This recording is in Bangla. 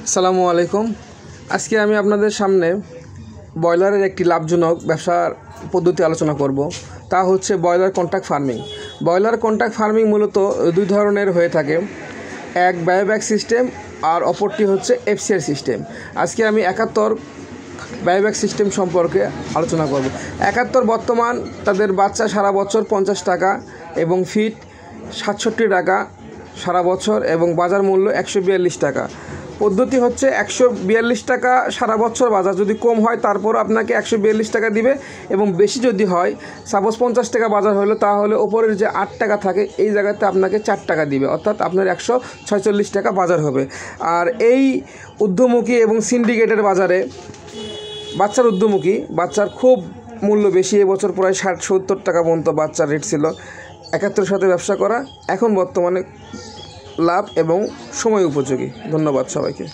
আসসালামু আলাইকুম। আজকে আমি আপনাদের সামনে ব্রয়লারের একটি লাভজনক ব্যবসার পদ্ধতি আলোচনা করব। তা হচ্ছে broiler contract farming. Broiler contract farming মূলত দুই ধরনের হয়ে থাকে, এক বায়োব্যাক সিস্টেম আর অপরটি হচ্ছে এফসিআর সিস্টেম। আজকে আমি 71 বায়োব্যাক সিস্টেম সম্পর্কে আলোচনা করব। 71 বর্তমান তাদের বাচ্চা সারা বছর 50 টাকা এবং ফিট 67 টাকা সারা বছর এবং বাজার মূল্য 142 টাকা। পদ্ধতি হচ্ছে 142 টাকা সারা বছর বাজার, যদি কম হয় তারপর আপনাকে 142 টাকা দিবে এবং বেশি যদি হয়, সাপোজ 50 টাকা বাজার হলো, তাহলে ওপরের যে 8 টাকা থাকে এই জায়গাতে আপনাকে 4 টাকা দিবে, অর্থাৎ আপনার 146 টাকা বাজার হবে। আর এই ঊর্ধ্বমুখী এবং সিন্ডিকেটের বাজারে বাচ্চার ঊর্ধ্বমুখী বাচ্চার খুব মূল্য বেশি। এবছর প্রায় 60-70 টাকা পর্যন্ত বাচ্চার রেট ছিল। 71 সাথে ব্যবসা করা এখন বর্তমানে লাভ এবং সময় উপযোগী। ধন্যবাদ সবাইকে।